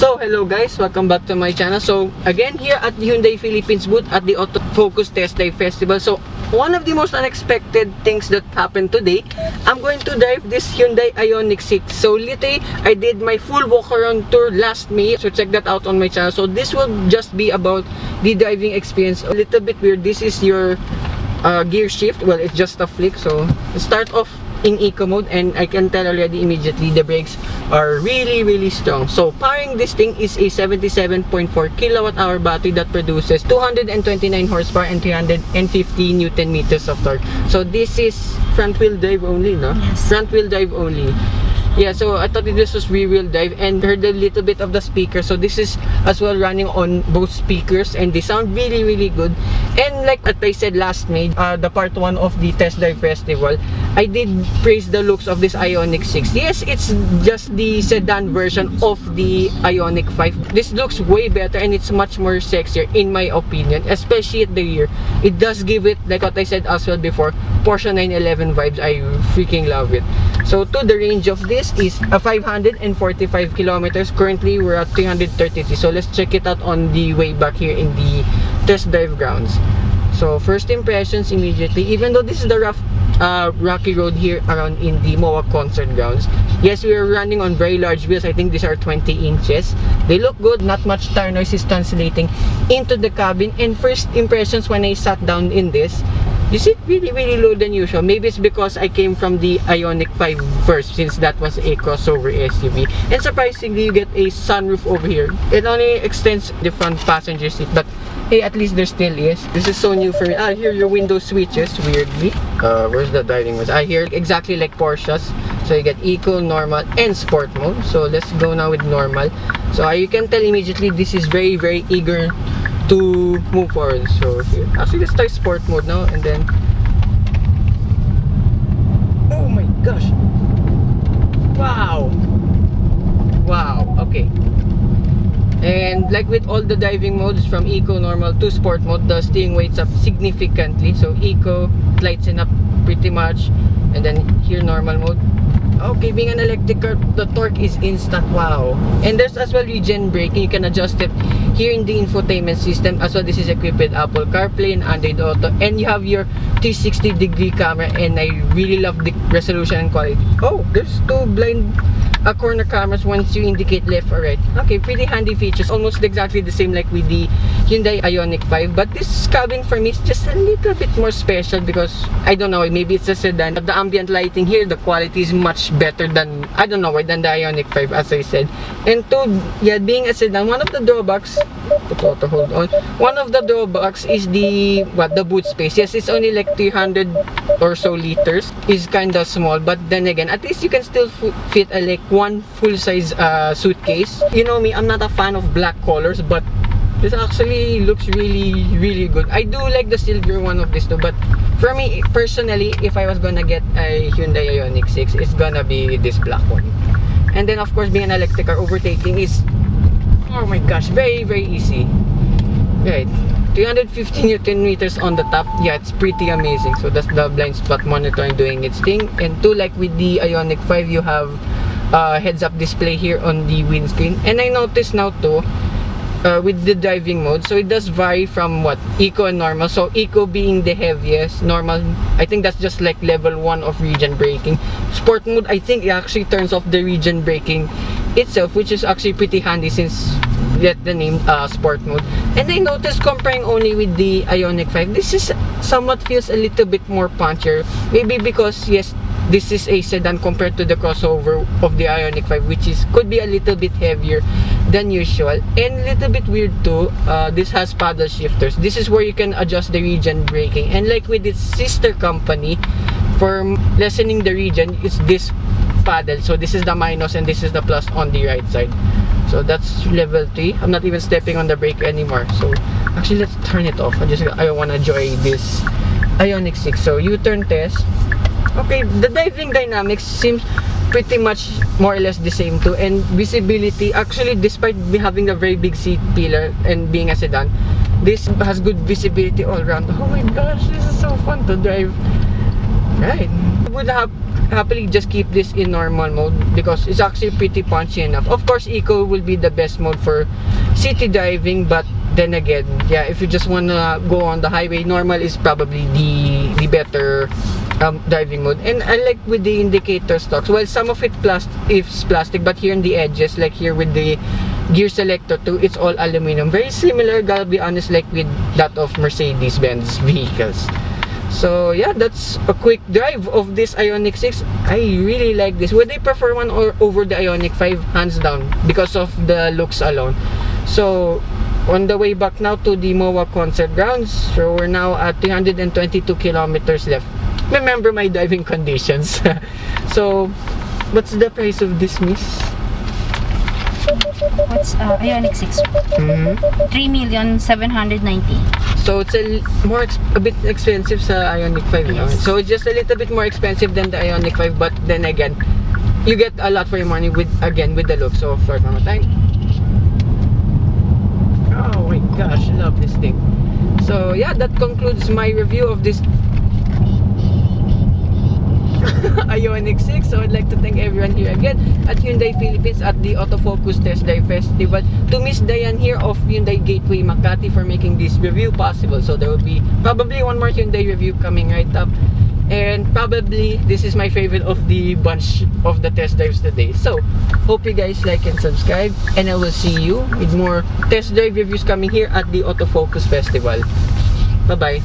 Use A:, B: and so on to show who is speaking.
A: So hello guys, welcome back to my channel. So again here at the Hyundai Philippines booth at the Auto Focus Test Drive Festival. So one of the most unexpected things that happened today, I'm going to drive this Hyundai Ioniq 6. So literally I did my full walk around tour last May, so check that out on my channel. So this will just be about the driving experience. A little bit weird. This is your gear shift. Well, it's just a flick. So start off in eco mode, and I can tell already immediately the brakes are really strong. So powering this thing is a 77.4 kilowatt-hour battery that produces 229 horsepower and 350 newton meters of torque. So this is front wheel drive only, no?
B: Yes.
A: Front wheel drive only. Yeah, so I thought this was rear wheel drive, and heard a little bit of the speaker. So this is as well running on both speakers, and they sound really good. And like what I said last May, the part 1 of the test drive festival, I did praise the looks of this Ioniq 6. Yes, it's just the sedan version of the Ioniq 5. This looks way better, and it's much more sexier in my opinion, especially at the rear. It does give it, like what I said as well before, Porsche 911 vibes. I freaking love it. So to the range of this is 545 kilometers. Currently we're at 333. So let's check it out on the way back here in the test drive grounds. So first impressions immediately, even though this is the rocky road here around in the MOA concert grounds, yes, we are running on very large wheels. I think these are 20 inches. They look good. Not much tire noise is translating into the cabin. And first impressions when I sat down in this, you sit really low than usual. Maybe it's because I came from the Ioniq 5 first, since that was a crossover SUV. And surprisingly, you get a sunroof over here. It only extends the front passenger seat, but hey, at least there still is. This is so new for me. Here your window switches, weirdly. Where's the driving mode? Here, exactly like Porsche's. So you get eco, normal, and sport mode. So let's go now with normal. So you can tell immediately this is very eager to move forward. So here, actually let's try sport mode now, and then oh my gosh, wow, okay. And like with all the driving modes, from eco, normal to sport mode, the steering weight's up significantly. So eco lighten up pretty much, and then here normal mode. Okay, being an electric car, the torque is instant. Wow. And there's as well regen braking. You can adjust it here in the infotainment system as well. This is equipped with Apple CarPlay and Android Auto, and you have your 360-degree camera, and I really love the resolution and quality. Oh, there's two blind corner cameras once you indicate left or right. Okay, pretty handy features, almost exactly the same like with the Hyundai Ioniq 5. But this cabin for me is just a little bit more special because I don't know, maybe it's a sedan. The ambient lighting here, the quality is much better than, I don't know why, than the Ioniq 5, as I said. And yeah, being a sedan, one of the drawbacks, hold on, one of the drawbacks is the boot space. Yes, it's only like 300 or so liters, is kind of small, but then again, at least you can still fit a like one full-size suitcase. You know me, I'm not a fan of black colors, but this actually looks really good. I do like the silver one of this too, but for me personally, if I was gonna get a Hyundai Ioniq 6, it's gonna be this black one. And then of course, being an electric car, overtaking is, oh my gosh, very easy. Right, 350 newton meters on the top. Yeah, it's pretty amazing. So that's the blind spot monitoring doing its thing. And two, like with the Ioniq 5, you have heads-up display here on the windscreen. And I noticed now too, with the driving mode, so it does vary from eco and normal. So eco being the heaviest, normal, I think that's just like level 1 of regen braking. Sport mode, I think it actually turns off the regen braking itself, which is actually pretty handy since get the name sport mode. And I noticed, comparing only with the Ioniq 5, this is somewhat feels a little bit more punchier. Maybe because yes, this is a sedan compared to the crossover of the Ioniq 5, which could be a little bit heavier than usual. And a little bit weird too, this has paddle shifters. This is where you can adjust the regen braking, and like with its sister company, for lessening the regen, it's this paddle. So this is the minus and this is the plus on the right side. So that's level 3. I'm not even stepping on the brake anymore. So actually let's turn it off. I want to enjoy this Ioniq 6. So U-turn test. Okay, the driving dynamics seems pretty much more or less the same too. And visibility, actually, despite having a very big seat pillar and being a sedan, this has good visibility all around. Oh my gosh, this is so fun to drive. Right. I would happily just keep this in normal mode because it's actually pretty punchy enough. Of course, Eco will be the best mode for city driving, but then again, yeah, if you just wanna go on the highway, normal is probably the better driving mode. And I like with the indicator stocks, well, some of it is plastic, but here in the edges, like here with the gear selector too, it's all aluminum. Very similar, gotta be honest, like with that of Mercedes-Benz vehicles. So yeah, that's a quick drive of this Ioniq 6. I really like this. Would I prefer one over the Ioniq 5? Hands down, because of the looks alone. So on the way back now to the MOA concert grounds. So we're now at 322 kilometers left. Remember my driving conditions. So what's the price of this, miss?
B: What's Ioniq 6? 3,790,000.
A: So it's a bit expensive sa Ioniq 5.
B: Yes.
A: No? So it's just a little bit more expensive than the Ioniq 5, but then again, you get a lot for your money with the look. So for one time. Oh my gosh, I love this thing. So yeah, that concludes my review of this Ioniq 6. So I'd like to thank everyone here again at Hyundai Philippines at the Autofocus Test Drive Festival, to Miss Diane here of Hyundai Gateway Makati for making this review possible. So there will be probably one more Hyundai review coming right up, and probably this is my favorite of the bunch of the test drives today. So hope you guys like and subscribe, and I will see you with more test drive reviews coming here at the Autofocus Festival. Bye bye.